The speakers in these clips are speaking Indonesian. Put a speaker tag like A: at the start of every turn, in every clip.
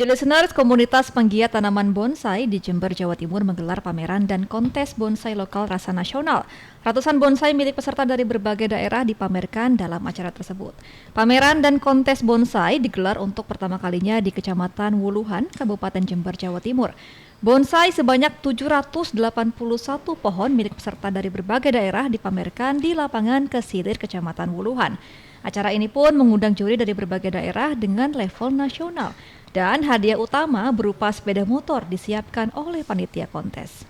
A: Listeners, komunitas penggiat tanaman bonsai di Jember, Jawa Timur menggelar pameran dan kontes bonsai lokal rasa nasional. Ratusan bonsai milik peserta dari berbagai daerah dipamerkan dalam acara tersebut. Pameran dan kontes bonsai digelar untuk pertama kalinya di Kecamatan Wuluhan, Kabupaten Jember, Jawa Timur. Bonsai sebanyak 781 pohon milik peserta dari berbagai daerah dipamerkan di lapangan Kesilir, Kecamatan Wuluhan. Acara ini pun mengundang juri dari berbagai daerah dengan level nasional. Dan hadiah utama berupa sepeda motor disiapkan oleh panitia kontes.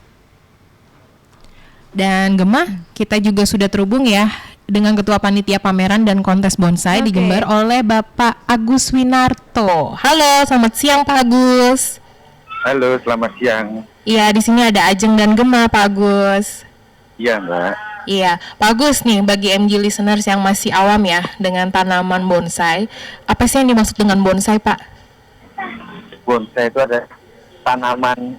B: Dan Gemma, kita juga sudah terhubung ya dengan Ketua Panitia Pameran dan Kontes Bonsai di Jember oleh Bapak Agus Winarto. Halo, selamat siang Pak Agus.
C: Halo, selamat siang.
B: Iya, di sini ada Ajeng dan Gemma, Pak Agus.
C: Iya, Mbak.
B: Iya, Pak Agus nih, bagi MG listeners yang masih awam ya dengan tanaman bonsai, apa sih yang dimaksud dengan bonsai, Pak?
C: Bonsai itu ada tanaman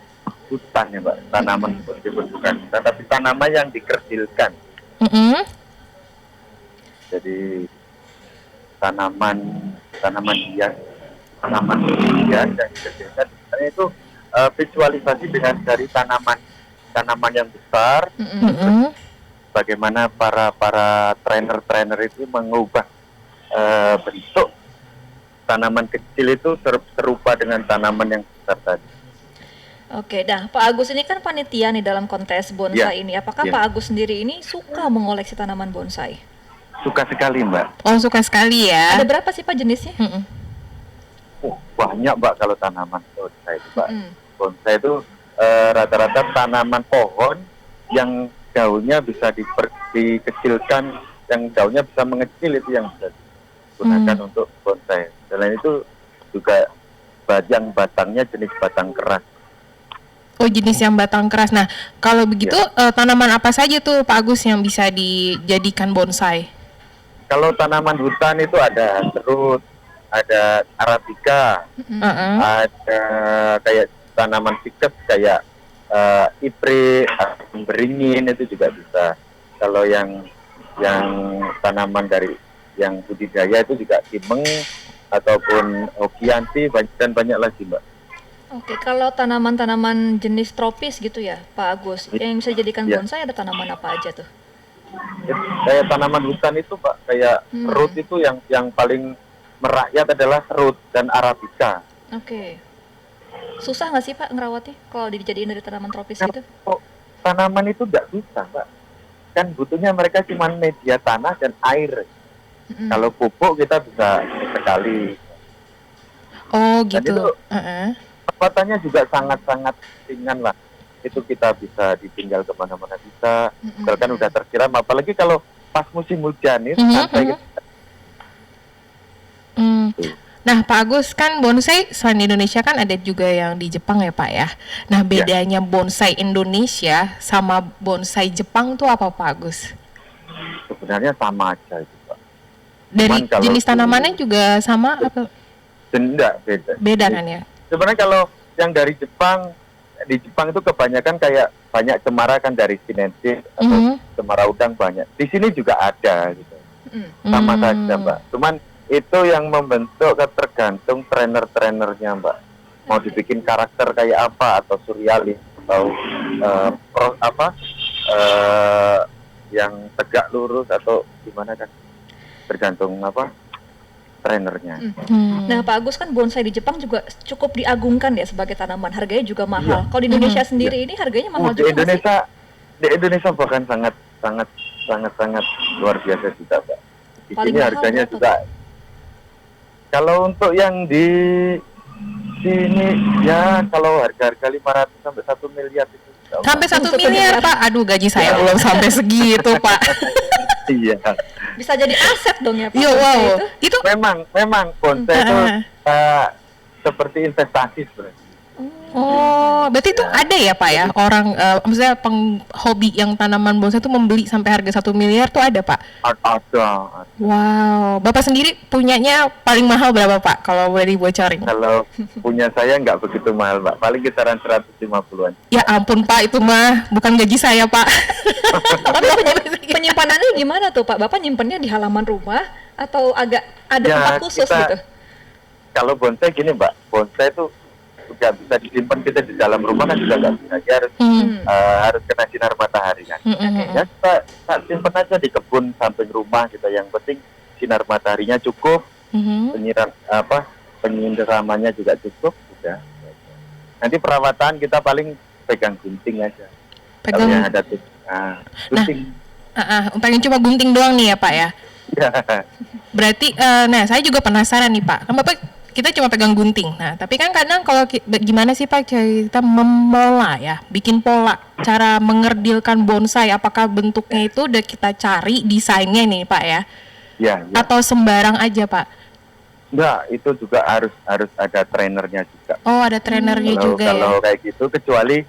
C: hutan ya, Mbak. Tanaman bukan, tetapi tanaman yang dikerdilkan. Jadi tanaman hias yang dikerdilkan. Itu visualisasi dengan dari tanaman yang besar. Bagaimana para trainer itu mengubah bentuk tanaman kecil itu serupa dengan tanaman yang besar tadi.
A: Oke, nah Pak Agus ini kan panitia nih dalam kontes bonsai ini. Apakah Pak Agus sendiri ini suka mengoleksi tanaman bonsai?
C: Suka sekali, Mbak.
B: Oh, suka sekali ya.
A: Ada berapa sih Pak jenisnya?
C: Banyak, Mbak, kalau tanaman bonsai itu, Mbak. Bonsai itu rata-rata tanaman pohon yang daunnya bisa dikecilkan, yang daunnya bisa mengecil, itu yang bisa digunakan untuk bonsai. Selain itu juga yang batangnya jenis batang keras.
B: Oh, jenis yang batang keras. Nah, kalau begitu tanaman apa saja tuh Pak Agus yang bisa dijadikan bonsai?
C: Kalau tanaman hutan itu ada serut, ada arabica, ada kayak tanaman piket kayak iprit, beringin, itu juga bisa. Kalau yang tanaman dari yang budidaya itu juga timeng ataupun hokianti dan banyak lagi, Mbak.
A: Oke, kalau tanaman-tanaman jenis tropis gitu ya, Pak Agus, yang bisa dijadikan bonsai ada tanaman apa aja tuh?
C: Kayak tanaman hutan itu, Pak, kayak serut itu yang paling merakyat adalah serut dan arabica.
A: Oke. Susah nggak sih Pak ngerawatnya kalau dijadiin dari tanaman tropis gitu?
C: Tanaman itu nggak susah, Mbak. Kan butuhnya mereka cuma media tanah dan air. Kalau pupuk kita bisa sekali.
B: Oh gitu.
C: Dan itu perawatannya juga sangat-sangat ringan lah. Itu kita bisa ditinggal kemana-mana bisa. Misalkan udah tersiram, apalagi kalau pas musim hujan itu
B: Nah Pak Agus, kan bonsai selain di Indonesia kan ada juga yang di Jepang ya Pak ya. Nah bedanya bonsai Indonesia sama bonsai Jepang tuh apa Pak Agus?
C: Sebenarnya sama aja itu, Pak.
B: Dari jenis tanamannya juga sama apa?
C: Enggak, beda.
B: Beda kan ya?
C: Sebenarnya kalau yang dari Jepang, di Jepang itu kebanyakan kayak banyak cemara kan dari sinensis atau cemara udang banyak. Di sini juga ada gitu. Sama saja, Mbak. Cuman itu yang membentuk tergantung trainer-trainernya, Mbak. Mau dibikin karakter kayak apa, atau surrealis atau yang tegak lurus atau gimana kan, tergantung trainernya.
A: Nah Pak Agus, kan bonsai di Jepang juga cukup diagungkan ya sebagai tanaman, harganya juga mahal. Kalau di Indonesia sendiri ini harganya mahal juga nggak sih?
C: Di Indonesia bahkan sangat luar biasa juga, Mbak. Di sini harganya juga. Kalau untuk yang di sini ya, kalau harga 500 sampai 1 miliar itu.
B: Sampai 1 miliar, Pak. Aduh, gaji saya belum sampai segitu, Pak.
C: Iya.
A: Bisa jadi aset dong ya Pak.
B: Iya, wow. Itu
C: memang bonsai itu seperti investasi sebenarnya.
B: Oh, berarti itu ada ya Pak ya, orang maksudnya penghobi yang tanaman bonsai itu membeli sampai harga 1 miliar tuh ada Pak?
C: Ada.
B: Wow, Bapak sendiri punyanya paling mahal berapa Pak kalau boleh dibocorin?
C: Kalau punya saya nggak begitu mahal, Mbak, paling kisaran 150-an.
B: Ya ampun Pak, itu mah bukan gaji saya Pak.
A: Tapi penyimpanannya gimana tuh Pak? Bapak nyimpennya di halaman rumah atau agak ada tempat khusus gitu?
C: kalau bonsai gini Mbak, bonsai itu nggak bisa disimpan kita di dalam rumah kan juga nggak bisa. Dia harus kena sinar matahari kan. Ya kita simpan aja di kebun samping rumah kita. Yang penting sinar mataharinya cukup, penyiramannya juga cukup, sudah. Nanti perawatan kita paling pegang gunting aja. Kalau yang ada gunting.
B: Pengen cuma gunting doang nih ya Pak ya.
C: Ya.
B: Berarti, nah saya juga penasaran nih Pak. Kan Bapak kita cuma pegang gunting. Nah, tapi kan kadang kalau gimana sih Pak kita memola ya, bikin pola, cara mengerdilkan bonsai, apakah bentuknya itu udah kita cari desainnya nih Pak ya?
C: Ya.
B: Atau sembarang aja Pak?
C: Enggak, itu juga harus ada trainernya juga.
B: Oh, ada trainernya juga ya?
C: Kalau kayak gitu, kecuali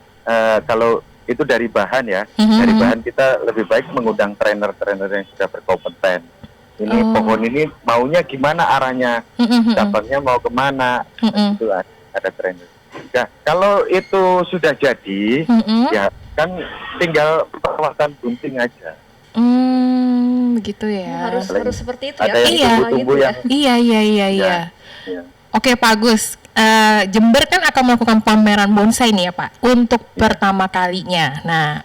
C: kalau itu dari bahan ya, dari bahan kita lebih baik mengundang trainer yang sudah berkompeten. Ini pohon ini maunya gimana arahnya, cabangnya mau kemana, itu ada trainer. Nah, kalau itu sudah jadi, ya kan tinggal perawatan gunting aja.
B: Begitu ya.
A: Harus seperti itu
C: ada
A: ya.
C: Yang tumbuh-tumbuh yang
B: Iya. Oke Pak Agus, Jember kan akan melakukan pameran bonsai nih ya Pak, untuk pertama kalinya. Nah,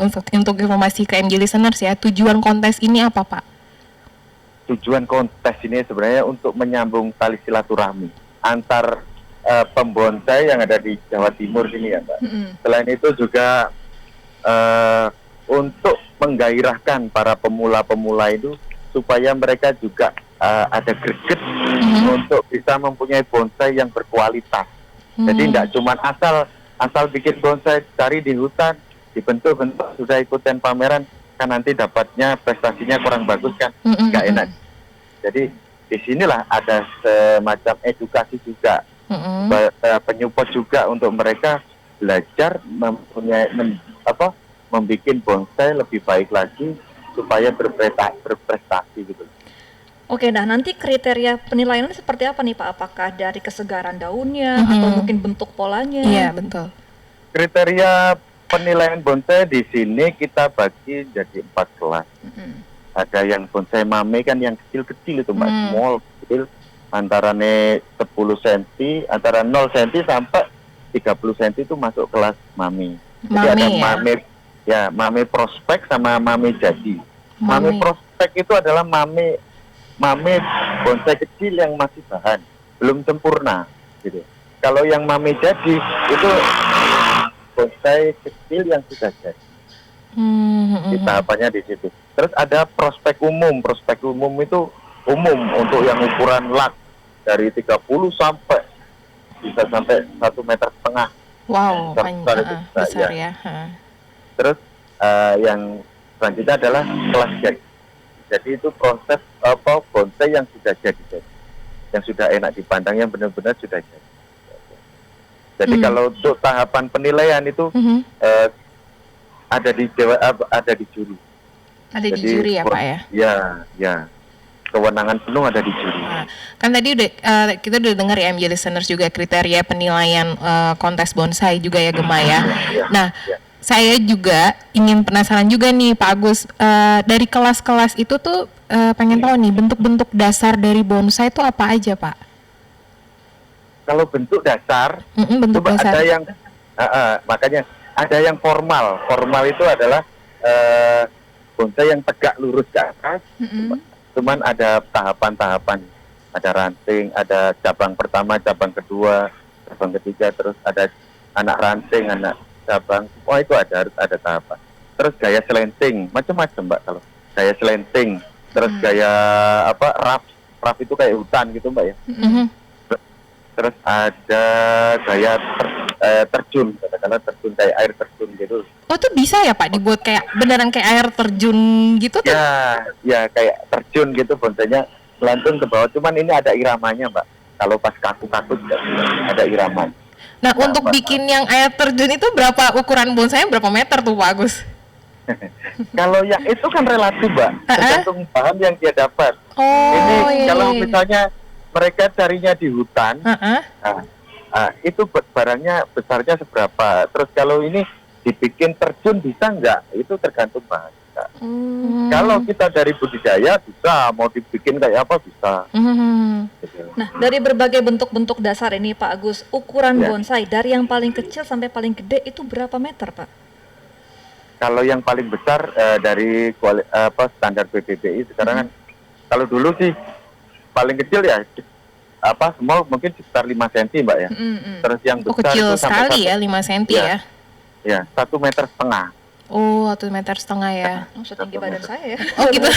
B: untuk informasi ke MJ listeners ya, tujuan kontes ini apa Pak?
C: Tujuan kontes ini sebenarnya untuk menyambung tali silaturahmi antar pembonsai yang ada di Jawa Timur sini ya Mbak. Selain itu juga untuk menggairahkan para pemula-pemula itu supaya mereka juga ada greget untuk bisa mempunyai bonsai yang berkualitas. Jadi tidak cuma asal bikin bonsai cari di hutan, dibentuk-bentuk sudah ikutan pameran, kan nanti dapatnya prestasinya kurang bagus kan, nggak enak. Jadi disinilah ada semacam edukasi juga, penyupport juga untuk mereka belajar membuat bonsai lebih baik lagi supaya berprestasi gitu.
A: Oke, nah nanti kriteria penilaian seperti apa nih Pak? Apakah dari kesegaran daunnya atau mungkin bentuk polanya?
B: Iya, betul.
C: Kriteria penilaian bonsai di sini kita bagi jadi 4 kelas. Ada yang bonsai mame kan yang kecil-kecil itu Mbak, small, kecil, antara 10 cm, antara 0 cm sampai 30 cm itu masuk kelas mame. Jadi ada mame prospek sama mame jadi. Mame prospek itu adalah mame bonsai kecil yang masih bahan, belum sempurna gitu. Kalau yang mame jadi itu bonsai kecil yang sudah jadi. Tahapannya di situ. Terus ada prospek umum. Prospek umum itu umum untuk yang ukuran lak dari 30 sampai bisa sampai 1,5 meter.
B: Wow, besar ya.
C: Terus yang selanjutnya adalah kelas jadi. Jadi itu proses bonsai yang sudah jadi, yang sudah enak dipandang, yang benar-benar sudah jadi. Jadi kalau untuk tahapan penilaian itu ada di juri.
B: Ada di juri ya Pak ya?
C: Ya. Kewenangan penuh ada di juri.
B: Kan tadi kita udah dengar ya MJ listeners juga kriteria penilaian kontes bonsai juga ya Gema ya. Nah, saya juga ingin penasaran juga nih Pak Agus, dari kelas-kelas itu tuh pengen tahu nih bentuk-bentuk dasar dari bonsai itu apa aja Pak?
C: Kalau bentuk dasar,
B: bentuk dasar.
C: Ada yang makanya ada yang formal. Formal itu adalah bonsai yang tegak lurus ke atas. Cuman ada tahapan-tahapan, ada ranting, ada cabang pertama, cabang kedua, cabang ketiga, terus ada anak ranting, anak cabang. Itu harus ada tahapan. Terus gaya selenting, macam-macam Mbak. Kalau gaya selenting, terus gaya raf itu kayak hutan gitu Mbak ya. Terus ada gaya terjun, katakanlah terjun kayak air terjun gitu.
B: Oh itu bisa ya Pak dibuat kayak beneran kayak air terjun gitu tuh?
C: Ya kayak terjun gitu bonsainya melantung ke bawah. Cuman ini ada iramanya Mbak. Kalau pas kaku-kaku ada irama.
B: Nah untuk bikin yang air terjun itu ukuran bonsainya berapa meter tuh Pak Agus?
C: Kalau yang itu kan relatif Mbak, tergantung bahan yang dia dapat. Kalau misalnya mereka carinya di hutan, itu barangnya besarnya seberapa. Terus kalau ini dibikin terjun bisa nggak? Itu tergantung bahan. Kak. Kalau kita dari budidaya bisa, mau dibikin kayak apa bisa. Gitu.
A: Nah, dari berbagai bentuk-bentuk dasar ini Pak Agus, ukuran
C: Ya.
A: bonsai dari yang paling kecil sampai paling gede itu berapa meter Pak?
C: Kalau yang paling besar dari standar PBBI sekarang kan, kalau dulu sih paling kecil ya small mungkin sekitar 5 cm Mbak ya. Terus yang
B: Oh,
C: besar
B: kecil
C: itu sampai
B: sekali ya, 5 cm ya.
C: Ya, 1,5 meter.
B: Oh, 1,5 meter ya.
A: Oh, setinggi badan saya ya.
B: Oh gitu.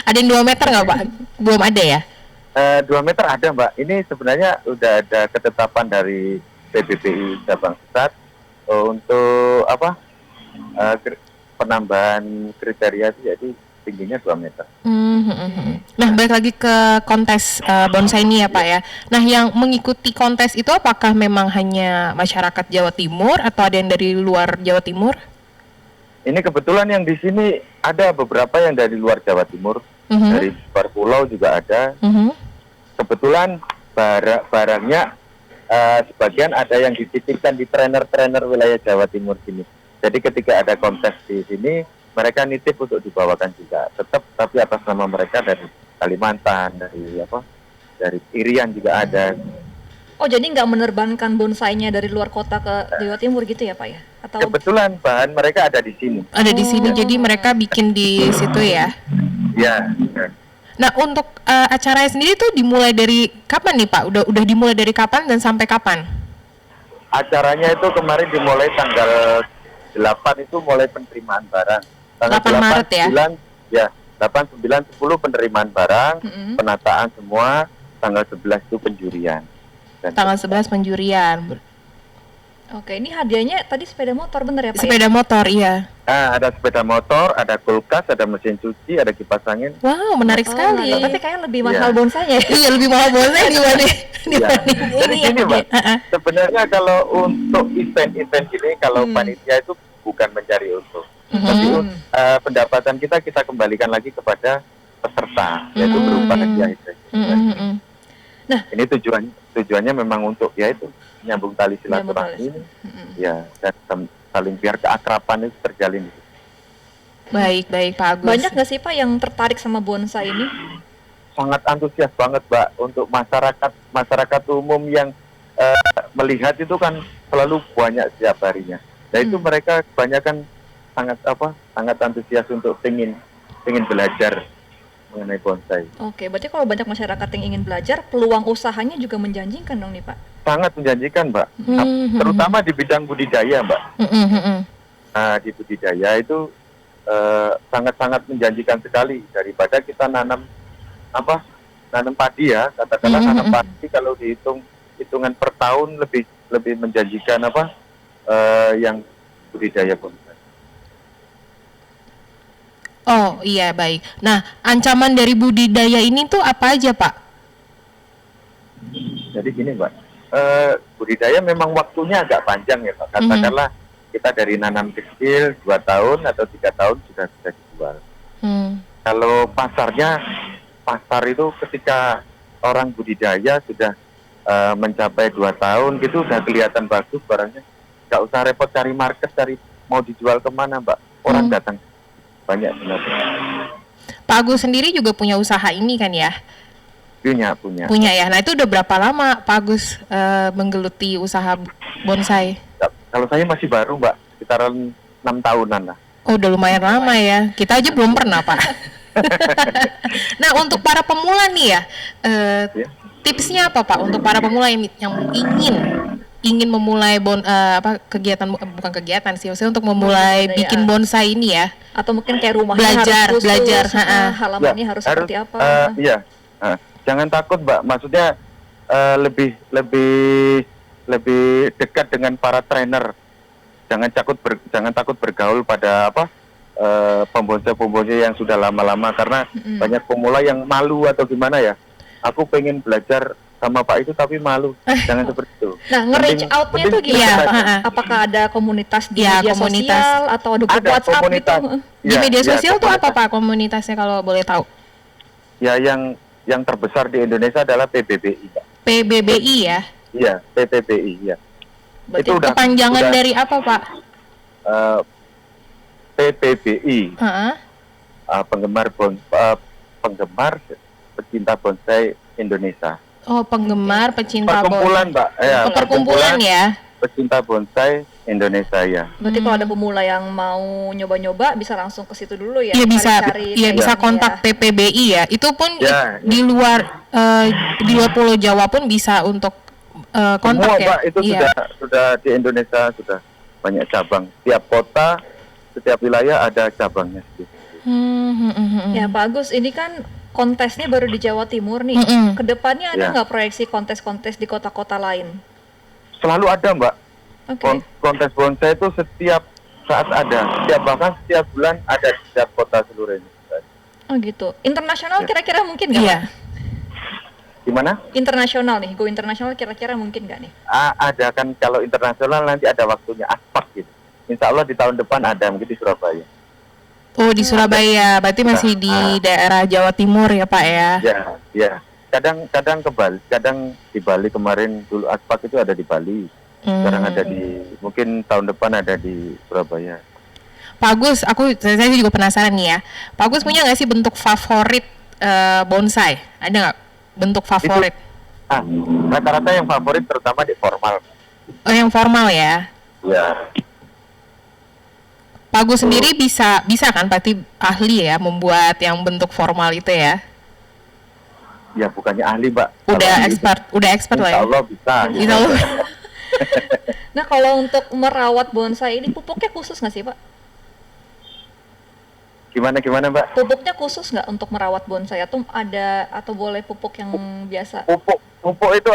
B: Ada yang 2 meter nggak Pak? Belum ada ya?
C: 2 meter ada Mbak. Ini sebenarnya udah ada ketetapan dari PBBI Sabang Pusat untuk penambahan kriteria itu, jadi tingginya 2 meter.
B: Nah, balik lagi ke kontes bonsai ini ya Pak ya. Nah, yang mengikuti kontes itu apakah memang hanya masyarakat Jawa Timur atau ada yang dari luar Jawa Timur?
C: Ini kebetulan yang di sini ada beberapa yang dari luar Jawa Timur, dari luar pulau juga ada. Kebetulan barangnya sebagian ada yang dititipkan di trainer-trainer wilayah Jawa Timur sini. Jadi ketika ada kontes di sini, mereka nitip untuk dibawakan juga. Tetap tapi atas nama mereka dari Kalimantan, dari Irian juga ada.
A: Oh, jadi nggak menerbangkan bonsainya dari luar kota ke Jawa Timur gitu ya Pak ya? Atau
C: Kebetulan bahan mereka ada di sini.
B: Ada di sini, jadi mereka bikin di situ ya.
C: Ya.
B: Nah, untuk acaranya sendiri tuh dimulai dari kapan nih Pak? Udah dimulai dari kapan dan sampai kapan?
C: Acaranya itu kemarin dimulai tanggal 8 itu mulai penerimaan barang. Tanggal
B: 8 Maret ya?
C: 9, ya, 8, 9, 10 penerimaan barang, penataan semua, tanggal 11 itu penjurian. Dan
B: Tanggal 11 penjurian.
A: Oke, ini hadiahnya tadi sepeda motor bener ya Pak?
B: Sepeda motor, iya.
C: ada sepeda motor, ada kulkas, ada mesin cuci, ada kipas angin.
B: Wow, menarik sekali.
A: Nah, tapi kayak lebih
C: Iya.
A: mahal bonsainya.
B: Iya, lebih mahal bonsai dibanding
C: Ya. Jadi
B: ini ya.
C: gini Mbak, sebenarnya kalau untuk event-event gini, kalau panitia itu bukan mencari untung. Tapi pendapatan kita kembalikan lagi kepada peserta, yaitu berupa hadiah itu.
A: Nah,
C: ini tujuannya memang untuk yaitu nyambung tali silaturahmi, ya, dan saling biar keakraban itu terjalin.
B: Baik Pak Agus.
A: banyak nggak sih Pak yang tertarik sama bonsai ini?
C: Sangat antusias banget Mbak untuk masyarakat umum yang melihat itu kan selalu banyak setiap harinya. Nah itu mereka kebanyakan sangat antusias untuk ingin belajar mengenai bonsai.
A: Oke, berarti kalau banyak masyarakat yang ingin belajar, peluang usahanya juga menjanjikan dong nih Pak?
C: Sangat menjanjikan Mbak, terutama di bidang budidaya Mbak. Nah, di budidaya itu sangat-sangat menjanjikan sekali daripada kita nanam padi ya, katakanlah nanam padi kalau hitungan per tahun lebih menjanjikan yang budidaya bonsai.
B: Oh iya, baik. Nah, ancaman dari budidaya ini tuh apa aja Pak?
C: Jadi gini Mbak, budidaya memang waktunya agak panjang ya Pak. Katakanlah kita dari nanam kecil 2 tahun atau 3 tahun sudah bisa dijual. Kalau pasar itu ketika orang budidaya sudah mencapai 2 tahun gitu udah kelihatan bagus barangnya, nggak usah repot cari market, mau dijual kemana Mbak, orang datang banyak sebenarnya.
B: Pak Agus sendiri juga punya usaha ini kan ya?
C: Punya.
B: Ya. Nah, itu udah berapa lama Pak Agus menggeluti usaha bonsai?
C: Kalau saya masih baru Mbak, sekitaran 6 tahunan lah.
B: Oh, udah lumayan lama ya. Kita aja belum pernah Pak. Nah, untuk para pemula nih ya, tipsnya apa Pak untuk para pemula yang ingin memulai bukan kegiatan sih, maksudnya untuk memulai bikin bonsai ini ya,
A: atau mungkin kayak rumahnya
B: belajar
A: halamannya harus seperti apa?
C: Iya, jangan takut Mbak, maksudnya lebih dekat dengan para trainer. Jangan takut bergaul pada pembonsai yang sudah lama-lama, karena banyak pemula yang malu atau gimana ya. Aku pengen belajar sama Pak itu tapi malu. Jangan seperti itu.
A: Nah, nge-reach out-nya tuh gimana Pak? Apakah ada komunitas di media sosial atau ada grup WhatsApp
C: komunitas
A: gitu?
B: Di media sosial tuh apa Pak komunitasnya kalau boleh tahu?
C: Ya, yang terbesar di Indonesia adalah PBBI Pak.
B: PBBI ya?
C: Iya, PBBI ya.
A: Berarti
C: Itu
B: kepanjangan dari apa Pak?
C: PPBI,
B: Heeh.
C: Penggemar pecinta bonsai Indonesia.
B: Oh, penggemar pecinta
C: Perkumpulan,
B: bonsai.
C: Mbak. Ya,
B: Oh, perkumpulan ya.
C: pecinta bonsai Indonesia ya.
A: Berarti kalau ada pemula yang mau nyoba-nyoba bisa langsung ke situ dulu ya.
B: Iya bisa,
A: cari-cari
B: iya bisa
A: training
B: kontak
A: ya.
B: PPBI ya. Itu pun
C: Ya,
B: di luar Pulau Jawa pun bisa untuk kontak
C: Semua,
B: ya.
C: Mbak, itu
B: Iya.
C: sudah di Indonesia sudah banyak cabang. Setiap kota, setiap wilayah ada cabangnya sedikit.
A: Ya Pak Agus, ini kan kontesnya baru di Jawa Timur nih. Kedepannya ada
C: Ya.
A: nggak proyeksi kontes-kontes di kota-kota lain?
C: Selalu ada, Mbak.
A: Oke.
C: Kontes bonsai itu setiap saat ada. Bahkan setiap bulan ada di setiap kota seluruh Indonesia.
A: Oh gitu. Internasional
C: Ya.
A: kira-kira mungkin nggak?
B: Iya.
A: Pak?
C: Gimana?
A: Internasional nih, go internasional kira-kira mungkin nggak nih?
C: Ada kan, kalau internasional nanti ada waktunya aspak gitu. Insya Allah di tahun depan ada mungkin di Surabaya.
B: Oh, di Surabaya. Berarti masih di daerah Jawa Timur ya, Pak ya.
C: Ya. Kadang ke Bali, kadang di Bali. Kemarin dulu aspak itu ada di Bali. Sekarang ada mungkin tahun depan ada di Surabaya.
B: Pak Agus, saya juga penasaran nih ya. Pak Agus punya nggak sih bentuk favorit bonsai? Ada nggak bentuk favorit?
C: Rata-rata yang favorit terutama di formal.
B: Oh, yang formal ya.
C: Ya.
B: Pak Agus sendiri bisa kan berarti ahli ya membuat yang bentuk formal itu ya?
C: Ya bukannya ahli, Mbak.
B: Udah expert lah ya.
C: Insya Allah bisa.
B: Insya Allah.
A: Nah kalau untuk merawat bonsai ini pupuknya khusus nggak sih Pak?
C: Gimana, Mbak?
A: Pupuknya khusus nggak untuk merawat bonsai atau boleh pupuk yang biasa?
C: Pupuk itu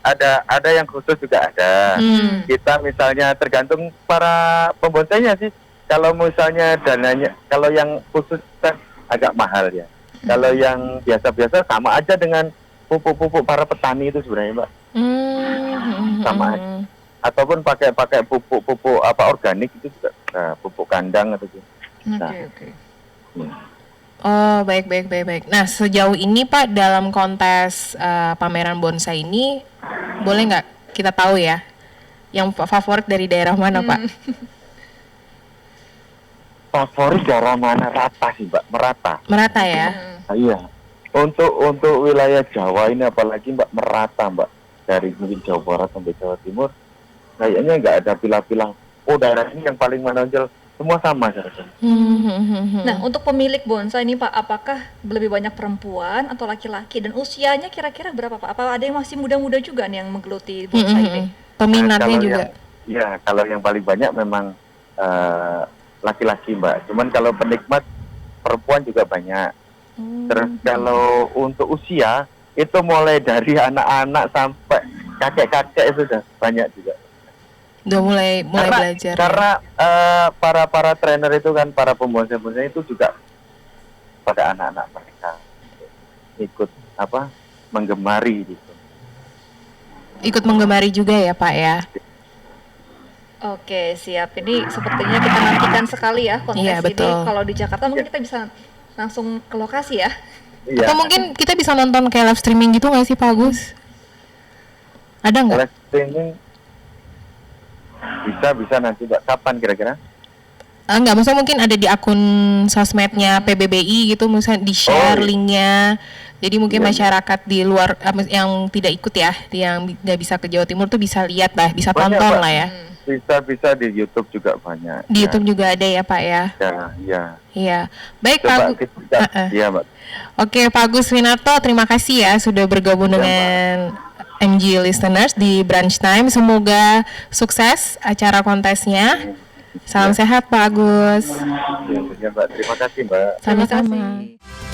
C: ada yang khusus juga ada. Kita misalnya tergantung para pembonsainya sih. Kalau misalnya dananya, kalau yang khusus kan agak mahal ya. Kalau yang biasa-biasa sama aja dengan pupuk-pupuk para petani itu sebenarnya, Mbak. Sama aja. Ataupun pakai pupuk organik itu juga, pupuk kandang atau gitu.
A: Oke.
B: Oh, baik. Nah, sejauh ini Pak dalam kontes pameran bonsai ini boleh nggak kita tahu ya yang favorit dari daerah mana, Pak?
C: Favorit daerah mana? Rata sih, Mbak, merata
B: ya.
C: Iya. Untuk wilayah Jawa ini apalagi, Mbak, merata, Mbak, dari mungkin Jawa Barat sampai Jawa Timur kayaknya nggak ada pilah-pilah. Oh, daerah ini yang paling menonjol. Semua sama saya.
A: Nah, untuk pemilik bonsai ini Pak, apakah lebih banyak perempuan atau laki-laki dan usianya kira-kira berapa Pak? Apa ada yang masih muda-muda juga nih yang menggeluti bonsai ini?
B: Peminatnya juga.
C: Kalau yang paling banyak memang laki-laki, Mbak. Cuman kalau penikmat perempuan juga banyak. Terus kalau untuk usia itu mulai dari anak-anak sampai kakek-kakek itu sudah banyak juga.
B: Udah mulai belajar.
C: Karena para trainer itu kan, para pembonsai itu juga pada anak-anak mereka ikut menggemari gitu.
B: Ikut menggemari juga ya, Pak ya.
A: Oke, siap. Ini sepertinya kita nantikan sekali ya kontes
B: Iya, betul.
A: ini. Kalau di Jakarta mungkin kita bisa langsung ke lokasi ya.
C: Iya.
B: Atau mungkin kita bisa nonton kayak live streaming gitu nggak sih, Pak Agus? Ada nggak?
C: Live streaming bisa nanti, Mbak. Kapan kira-kira?
B: Enggak, maksudnya mungkin ada di akun sosmednya PBBI gitu, misalnya di-share linknya. Jadi mungkin masyarakat di luar yang tidak ikut ya, yang nggak bisa ke Jawa Timur tuh bisa lihat lah, bisa
C: Banyak,
B: tonton
C: Pak.
B: lah ya.
C: Bisa di YouTube juga banyak.
B: Di YouTube juga ada ya, Pak ya.
C: Ya.
B: Iya. Baik, Pak
C: Coba
B: Agus.
C: kita, iya, Mbak.
B: Oke, Pak Agus Winarto, terima kasih ya sudah bergabung dengan MG Listeners di Brunch Time. Semoga sukses acara kontesnya. Salam sehat, Pak Agus.
C: Ya, Mbak. Terima kasih, Mbak.
A: Terima
B: Sama-sama.
A: kasih.